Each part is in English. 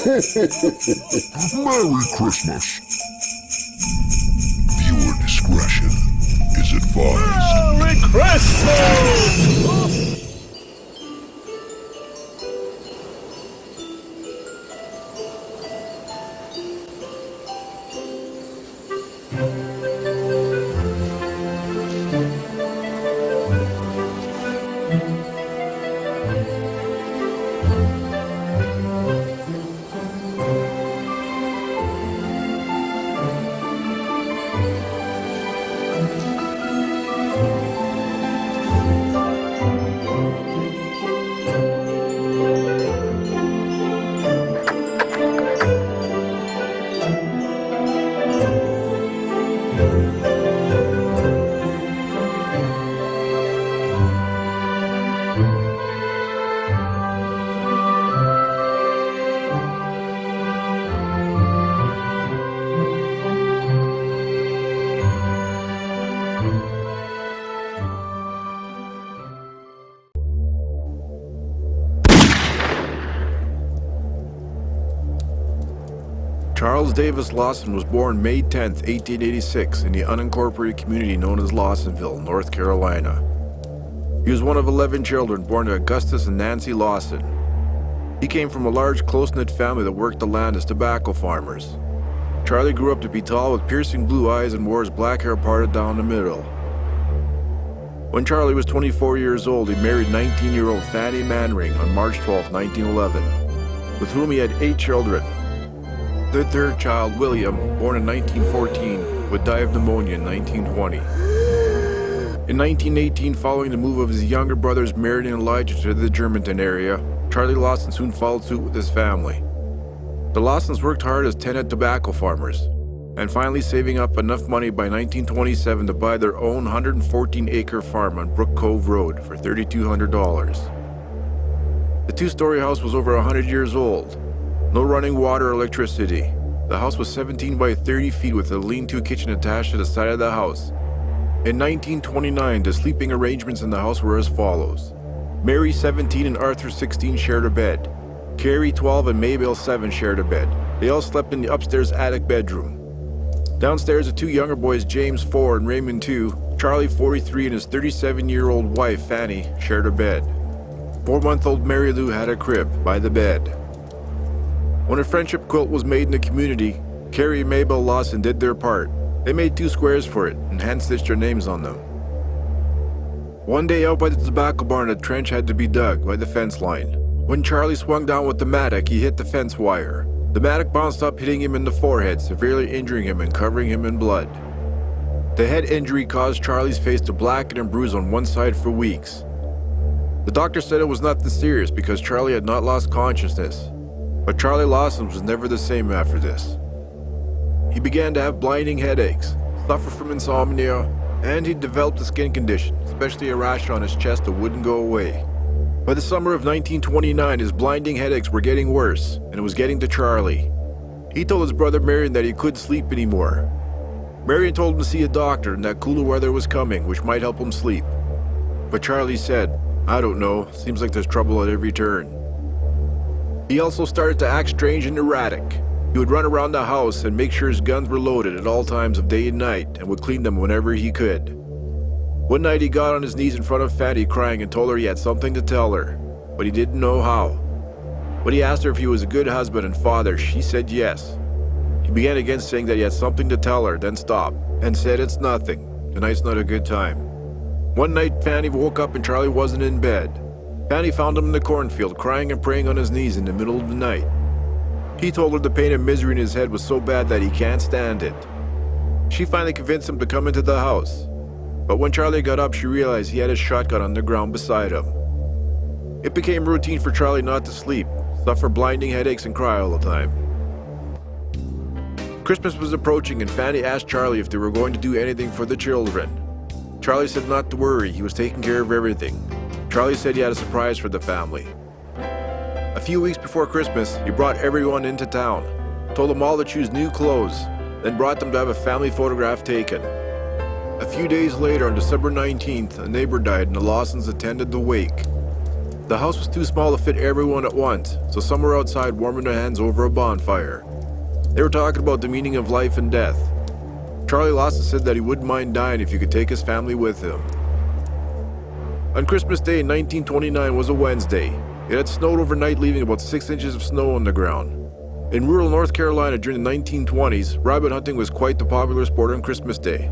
Merry Christmas. Viewer discretion is advised. Merry Christmas! Charles Davis Lawson was born May 10, 1886, in the unincorporated community known as Lawsonville, North Carolina. He was one of 11 children born to Augustus and Nancy Lawson. He came from a large, close-knit family that worked the land as tobacco farmers. Charlie grew up to be tall with piercing blue eyes and wore his black hair parted down the middle. When Charlie was 24 years old, he married 19-year-old Fannie on March 12, 1911, with whom he had 8 children. Their third child, William, born in 1914, would die of pneumonia in 1920. In 1918, following the move of his younger brothers Mary and Elijah to the Germantown area, Charlie Lawson soon followed suit with his family. The Lawsons worked hard as tenant tobacco farmers, and finally saving up enough money by 1927 to buy their own 114-acre farm on Brook Cove Road for $3,200. The two-story house was over 100 years old. No running water or electricity. The house was 17 by 30 feet with a lean-to kitchen attached to the side of the house. In 1929, the sleeping arrangements in the house were as follows. Mary, 17, and Arthur, 16, shared a bed. Carrie, 12, and Maybell, 7, shared a bed. They all slept in the upstairs attic bedroom. Downstairs, the 2 younger boys, James, 4, and Raymond, 2, Charlie, 43, and his 37-year-old wife, Fannie, shared a bed. 4-month-old Mary Lou had a crib by the bed. When a friendship quilt was made in the community, Carrie and Maybell Lawson did their part. They made 2 squares for it and hand-stitched their names on them. One day out by the tobacco barn, a trench had to be dug by the fence line. When Charlie swung down with the mattock, he hit the fence wire. The mattock bounced up, hitting him in the forehead, severely injuring him and covering him in blood. The head injury caused Charlie's face to blacken and bruise on one side for weeks. The doctor said it was nothing serious because Charlie had not lost consciousness. But Charlie Lawson was never the same after this. He began to have blinding headaches, suffer from insomnia, and he developed a skin condition, especially a rash on his chest that wouldn't go away. By the summer of 1929, his blinding headaches were getting worse, and it was getting to Charlie. He told his brother Marion that he couldn't sleep anymore. Marion told him to see a doctor and that cooler weather was coming, which might help him sleep. But Charlie said, "I don't know, seems like there's trouble at every turn." He also started to act strange and erratic. He would run around the house and make sure his guns were loaded at all times of day and night and would clean them whenever he could. One night he got on his knees in front of Fannie crying and told her he had something to tell her, but he didn't know how. When he asked her if he was a good husband and father, she said yes. He began again saying that he had something to tell her, then stopped and said, "It's nothing. Tonight's not a good time." One night Fannie woke up and Charlie wasn't in bed. Fannie found him in the cornfield, crying and praying on his knees in the middle of the night. He told her the pain and misery in his head was so bad that he can't stand it. She finally convinced him to come into the house. But when Charlie got up, she realized he had his shotgun on the ground beside him. It became routine for Charlie not to sleep, suffer blinding headaches, and cry all the time. Christmas was approaching and Fannie asked Charlie if they were going to do anything for the children. Charlie said not to worry, he was taking care of everything. Charlie said he had a surprise for the family. A few weeks before Christmas, he brought everyone into town, told them all to choose new clothes, then brought them to have a family photograph taken. A few days later, on December 19th, a neighbor died and the Lawsons attended the wake. The house was too small to fit everyone at once, so some were outside warming their hands over a bonfire. They were talking about the meaning of life and death. Charlie Lawson said that he wouldn't mind dying if he could take his family with him. On Christmas Day in 1929 was a Wednesday. It had snowed overnight, leaving about 6 inches of snow on the ground. In rural North Carolina during the 1920s, rabbit hunting was quite the popular sport on Christmas Day.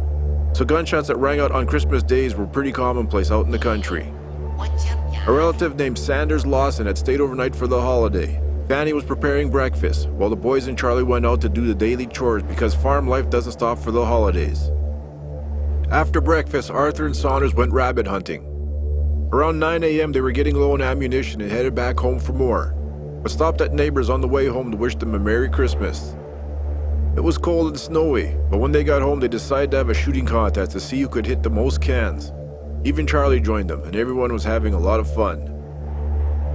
So gunshots that rang out on Christmas days were pretty commonplace out in the country. A relative named Sanders Lawson had stayed overnight for the holiday. Fannie was preparing breakfast, while the boys and Charlie went out to do the daily chores because farm life doesn't stop for the holidays. After breakfast, Arthur and Saunders went rabbit hunting. Around 9 a.m. they were getting low on ammunition and headed back home for more, but stopped at neighbors on the way home to wish them a Merry Christmas. It was cold and snowy, but when they got home they decided to have a shooting contest to see who could hit the most cans. Even Charlie joined them, and everyone was having a lot of fun.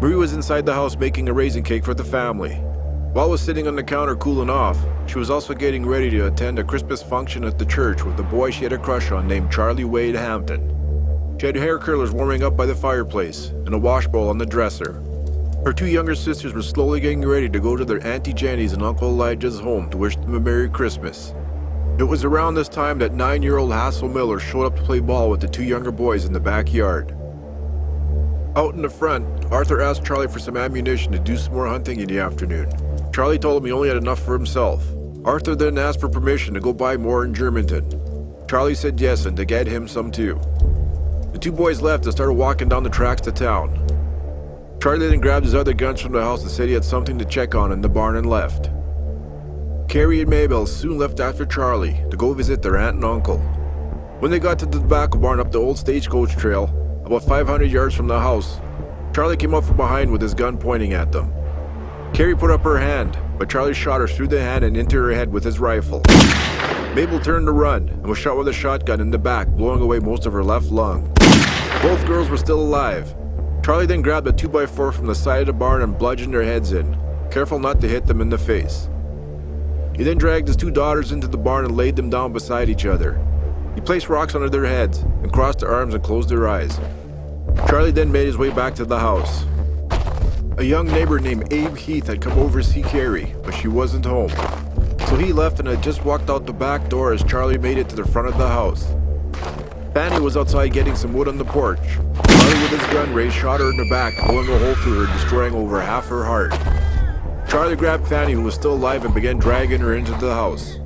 Marie was inside the house making a raisin cake for the family. While was sitting on the counter cooling off, she was also getting ready to attend a Christmas function at the church with a boy she had a crush on named Charlie Wade Hampton. She had hair curlers warming up by the fireplace and a wash bowl on the dresser. Her two younger sisters were slowly getting ready to go to their Auntie Jenny's and Uncle Elijah's home to wish them a Merry Christmas. It was around this time that 9-year-old Hassel Miller showed up to play ball with the two younger boys in the backyard. Out in the front, Arthur asked Charlie for some ammunition to do some more hunting in the afternoon. Charlie told him he only had enough for himself. Arthur then asked for permission to go buy more in Germantown. Charlie said yes and to get him some too. The two boys left and started walking down the tracks to town. Charlie then grabbed his other guns from the house and said he had something to check on in the barn and left. Carrie and Maybell soon left after Charlie to go visit their aunt and uncle. When they got to the tobacco barn up the old stagecoach trail, about 500 yards from the house, Charlie came up from behind with his gun pointing at them. Carrie put up her hand, but Charlie shot her through the hand and into her head with his rifle. Maybell turned to run and was shot with a shotgun in the back, blowing away most of her left lung. Both girls were still alive. Charlie then grabbed a 2x4 from the side of the barn and bludgeoned their heads in, careful not to hit them in the face. He then dragged his two daughters into the barn and laid them down beside each other. He placed rocks under their heads and crossed their arms and closed their eyes. Charlie then made his way back to the house. A young neighbor named Abe Heath had come over to see Carrie, but she wasn't home. So he left and had just walked out the back door as Charlie made it to the front of the house. Fannie was outside getting some wood on the porch. Charlie with his gun raised shot her in the back, blowing a hole through her, destroying over half her heart. Charlie grabbed Fannie, who was still alive, and began dragging her into the house.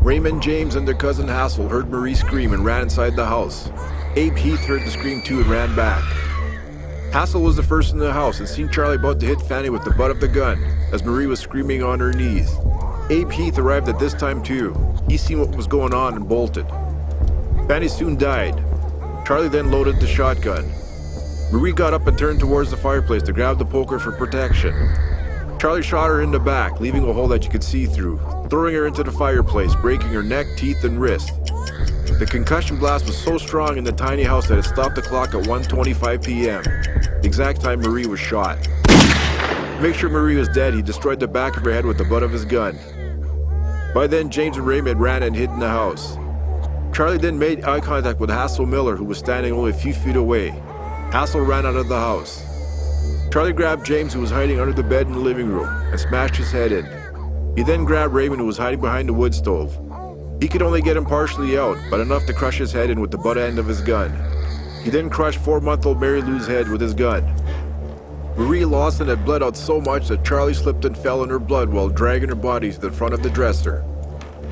Raymond, James, and their cousin Hassel heard Marie scream and ran inside the house. Abe Heath heard the scream too and ran back. Hassel was the first in the house and seen Charlie about to hit Fannie with the butt of the gun as Marie was screaming on her knees. Abe Heath arrived at this time too. He seen what was going on and bolted. Fannie soon died. Charlie then loaded the shotgun. Marie got up and turned towards the fireplace to grab the poker for protection. Charlie shot her in the back, leaving a hole that you could see through, throwing her into the fireplace, breaking her neck, teeth, and wrist. The concussion blast was so strong in the tiny house that it stopped the clock at 1:25 p.m., the exact time Marie was shot. To make sure Marie was dead, he destroyed the back of her head with the butt of his gun. By then, James and Raymond ran and hid in the house. Charlie then made eye contact with Hassel Miller, who was standing only a few feet away. Hassel ran out of the house. Charlie grabbed James, who was hiding under the bed in the living room, and smashed his head in. He then grabbed Raymond, who was hiding behind the wood stove. He could only get him partially out, but enough to crush his head in with the butt end of his gun. He then crushed 4-month-old Mary Lou's head with his gun. Marie Lawson had bled out so much that Charlie slipped and fell in her blood while dragging her body to the front of the dresser.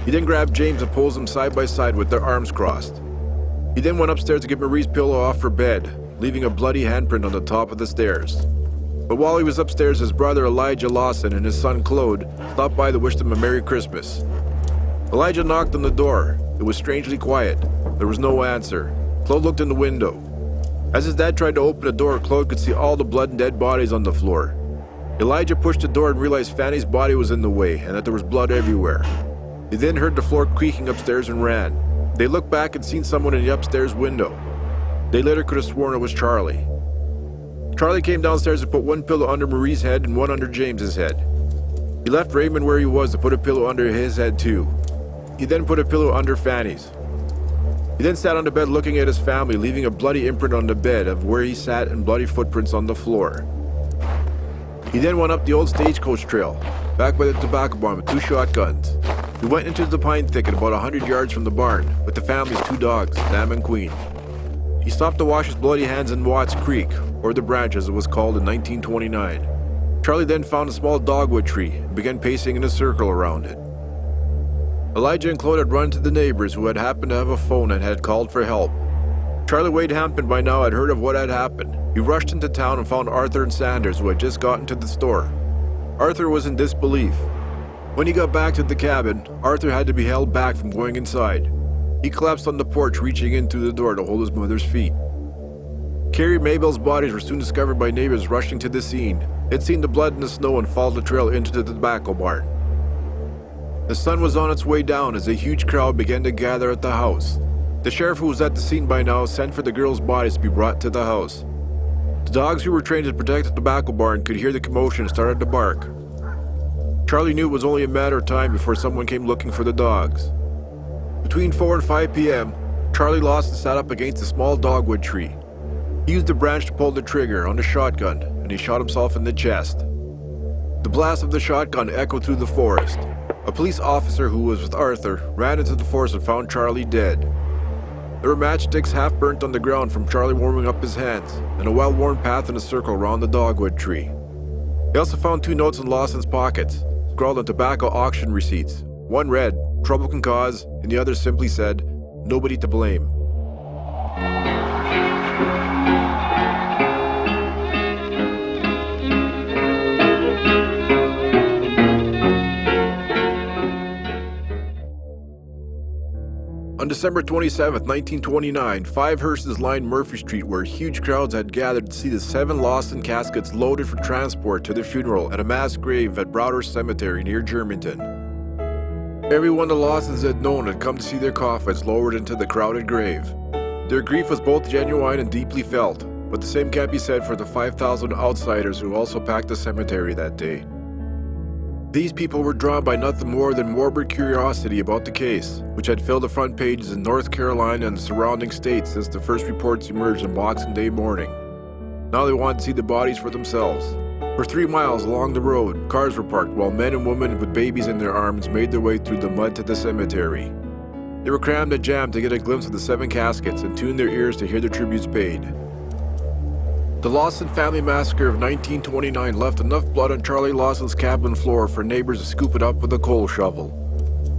He then grabbed James and posed them side by side with their arms crossed. He then went upstairs to get Marie's pillow off her bed, leaving a bloody handprint on the top of the stairs. But while he was upstairs, his brother Elijah Lawson and his son Claude stopped by to wish them a Merry Christmas. Elijah knocked on the door. It was strangely quiet. There was no answer. Claude looked in the window. As his dad tried to open the door, Claude could see all the blood and dead bodies on the floor. Elijah pushed the door and realized Fannie's body was in the way and that there was blood everywhere. He then heard the floor creaking upstairs and ran. They looked back and seen someone in the upstairs window. They later could have sworn it was Charlie. Charlie came downstairs and put one pillow under Marie's head and one under James's head. He left Raymond where he was to put a pillow under his head too. He then put a pillow under Fannie's. He then sat on the bed looking at his family, leaving a bloody imprint on the bed of where he sat and bloody footprints on the floor. He then went up the old stagecoach trail, back by the tobacco barn with 2 shotguns. He went into the pine thicket about 100 yards from the barn with the family's 2 dogs, Sam and Queen. He stopped to wash his bloody hands in Watts Creek, or the Branch as it was called in 1929. Charlie then found a small dogwood tree and began pacing in a circle around it. Elijah and Claude had run to the neighbors who had happened to have a phone and had called for help. Charlie Wade Hampton by now had heard of what had happened. He rushed into town and found Arthur and Sanders, who had just gotten to the store. Arthur was in disbelief. When he got back to the cabin, Arthur had to be held back from going inside. He collapsed on the porch, reaching in through the door to hold his mother's feet. Carrie and Maybell's bodies were soon discovered by neighbors rushing to the scene. They'd seen the blood in the snow and followed the trail into the tobacco barn. The sun was on its way down as a huge crowd began to gather at the house. The sheriff, who was at the scene by now, sent for the girls' bodies to be brought to the house. The dogs who were trained to protect the tobacco barn could hear the commotion and started to bark. Charlie knew it was only a matter of time before someone came looking for the dogs. Between 4 and 5 p.m., Charlie Lawson sat up against a small dogwood tree. He used the branch to pull the trigger on the shotgun, and he shot himself in the chest. The blast of the shotgun echoed through the forest. A police officer who was with Arthur ran into the forest and found Charlie dead. There were matchsticks half burnt on the ground from Charlie warming up his hands, and a well-worn path in a circle around the dogwood tree. They also found 2 notes in Lawson's pockets, scrawled on tobacco auction receipts. One read, "Trouble can cause," and the other simply said, "Nobody to blame." On December 27, 1929, 5 hearses lined Murphy Street where huge crowds had gathered to see the 7 Lawson caskets loaded for transport to the funeral at a mass grave at Browder's Cemetery near Germantown. Everyone the Lawsons had known had come to see their coffins lowered into the crowded grave. Their grief was both genuine and deeply felt, but the same can't be said for the 5,000 outsiders who also packed the cemetery that day. These people were drawn by nothing more than morbid curiosity about the case, which had filled the front pages in North Carolina and the surrounding states since the first reports emerged on Boxing Day morning. Now they wanted to see the bodies for themselves. For 3 miles along the road, cars were parked while men and women with babies in their arms made their way through the mud to the cemetery. They were crammed and jammed to get a glimpse of the 7 caskets and tune their ears to hear the tributes paid. The Lawson family massacre of 1929 left enough blood on Charlie Lawson's cabin floor for neighbors to scoop it up with a coal shovel.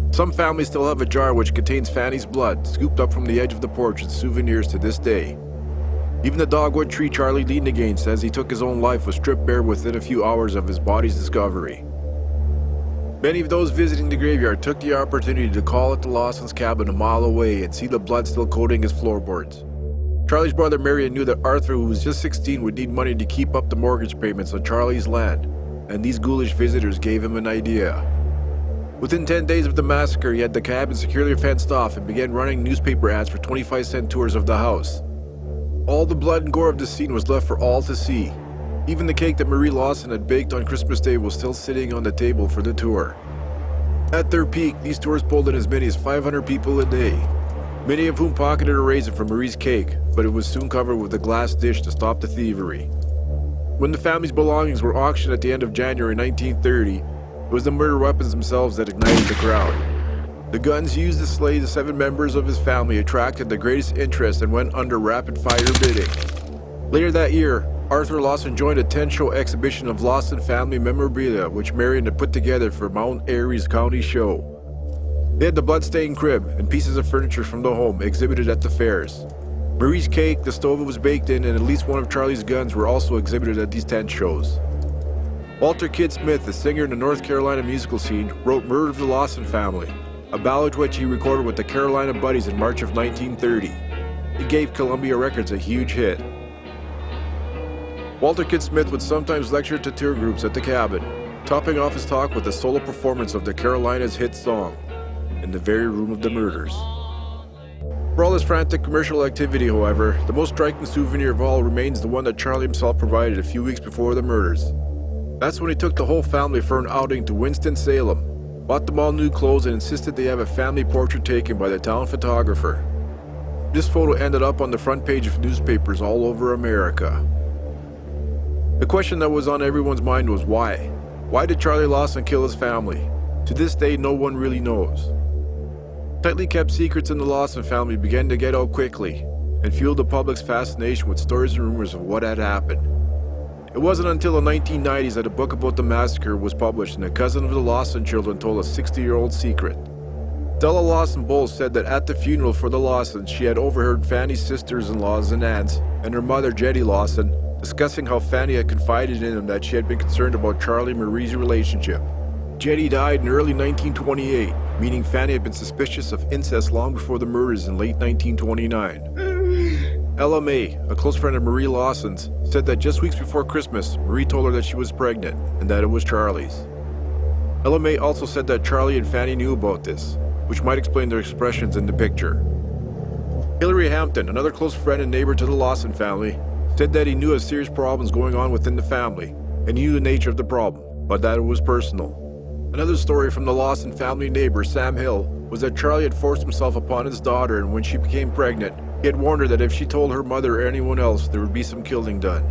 Some families still have a jar which contains Fannie's blood, scooped up from the edge of the porch as souvenirs to this day. Even the dogwood tree Charlie leaned against as he took his own life was stripped bare within a few hours of his body's discovery. Many of those visiting the graveyard took the opportunity to call at the Lawson's cabin a mile away and see the blood still coating his floorboards. Charlie's brother Marion knew that Arthur, who was just 16, would need money to keep up the mortgage payments on Charlie's land, and these ghoulish visitors gave him an idea. Within 10 days of the massacre, he had the cabin securely fenced off and began running newspaper ads for 25-cent tours of the house. All the blood and gore of the scene was left for all to see. Even the cake that Marie Lawson had baked on Christmas Day was still sitting on the table for the tour. At their peak, these tours pulled in as many as 500 people a day, many of whom pocketed a raisin for Marie's cake, but it was soon covered with a glass dish to stop the thievery. When the family's belongings were auctioned at the end of January 1930, it was the murder weapons themselves that ignited the crowd. The guns used to slay the 7 members of his family attracted the greatest interest and went under rapid-fire bidding. Later that year, Arthur Lawson joined a 10-show exhibition of Lawson family memorabilia which Marion had put together for Mount Airy's County Show. They had the blood-stained crib and pieces of furniture from the home exhibited at the fairs. Marie's cake, the stove it was baked in, and at least one of Charlie's guns were also exhibited at these tent shows. Walter Kidd Smith, a singer in the North Carolina musical scene, wrote Murder of the Lawson Family, a ballad which he recorded with the Carolina Buddies in March of 1930. It gave Columbia Records a huge hit. Walter Kidd Smith would sometimes lecture to tour groups at the cabin, topping off his talk with a solo performance of the Carolinas' hit song, "In the Very Room of the Murders." For all his frantic commercial activity, however, the most striking souvenir of all remains the one that Charlie himself provided a few weeks before the murders. That's when he took the whole family for an outing to Winston-Salem, bought them all new clothes and insisted they have a family portrait taken by the town photographer. This photo ended up on the front page of newspapers all over America. The question that was on everyone's mind was why? Why did Charlie Lawson kill his family? To this day, no one really knows. Tightly kept secrets in the Lawson family began to get out quickly and fueled the public's fascination with stories and rumors of what had happened. It wasn't until the 1990s that a book about the massacre was published and a cousin of the Lawson children told a 60-year-old secret. Della Lawson Bowles said that at the funeral for the Lawsons, she had overheard Fannie's sisters-in-laws and aunts and her mother, Jetty Lawson, discussing how Fannie had confided in him that she had been concerned about Charlie and Marie's relationship. Jetty died in early 1928, meaning Fannie had been suspicious of incest long before the murders in late 1929. Ella May, a close friend of Marie Lawson's, said that just weeks before Christmas, Marie told her that she was pregnant and that it was Charlie's. Ella May also said that Charlie and Fannie knew about this, which might explain their expressions in the picture. Hilary Hampton, another close friend and neighbor to the Lawson family, said that he knew of serious problems going on within the family and knew the nature of the problem, but that it was personal. Another story from the Lawson family neighbor, Sam Hill, was that Charlie had forced himself upon his daughter, and when she became pregnant, he had warned her that if she told her mother or anyone else, there would be some killing done.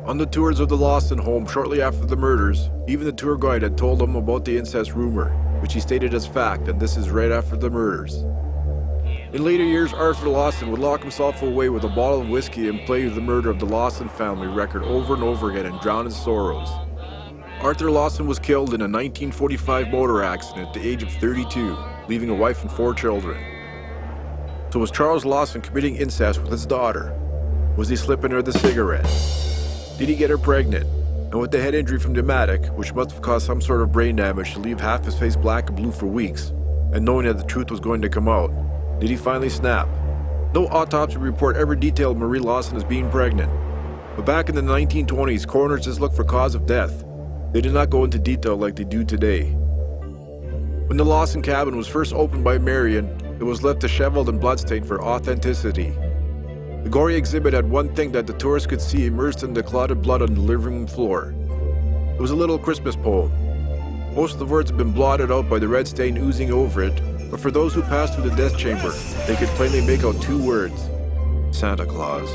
On the tours of the Lawson home shortly after the murders, even the tour guide had told them about the incest rumor, which he stated as fact, and this is right after the murders. In later years, Arthur Lawson would lock himself away with a bottle of whiskey and play the murder of the Lawson family record over and over again and drown his sorrows. Arthur Lawson was killed in a 1945 motor accident at the age of 32, leaving a wife and 4 children. So was Charles Lawson committing incest with his daughter? Was he slipping her the cigarette? Did he get her pregnant? And with the head injury from pneumatic, which must have caused some sort of brain damage to leave half his face black and blue for weeks, and knowing that the truth was going to come out, did he finally snap? No autopsy report ever detailed Marie Lawson as being pregnant. But back in the 1920s, coroners just looked for cause of death. They did not go into detail like they do today. When the Lawson cabin was first opened by Marion, it was left disheveled and bloodstained for authenticity. The gory exhibit had one thing that the tourists could see immersed in the clotted blood on the living room floor. It was a little Christmas poem. Most of the words had been blotted out by the red stain oozing over it, but for those who passed through the death chamber, they could plainly make out 2 words: Santa Claus.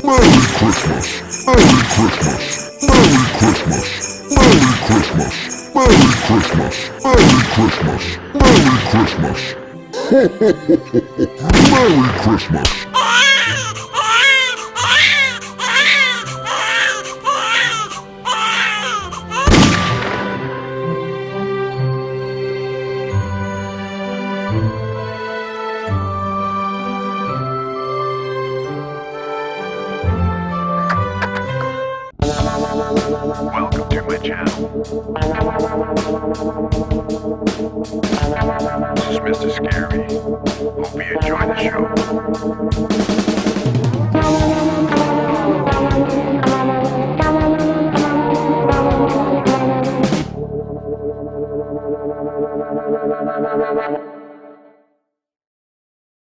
Merry Christmas! Merry Christmas! Merry Christmas! Merry Christmas! Merry Christmas! Merry Christmas! Merry Christmas! Merry Christmas! Welcome to my channel. This is Mr. Scary. Hope you enjoy the show.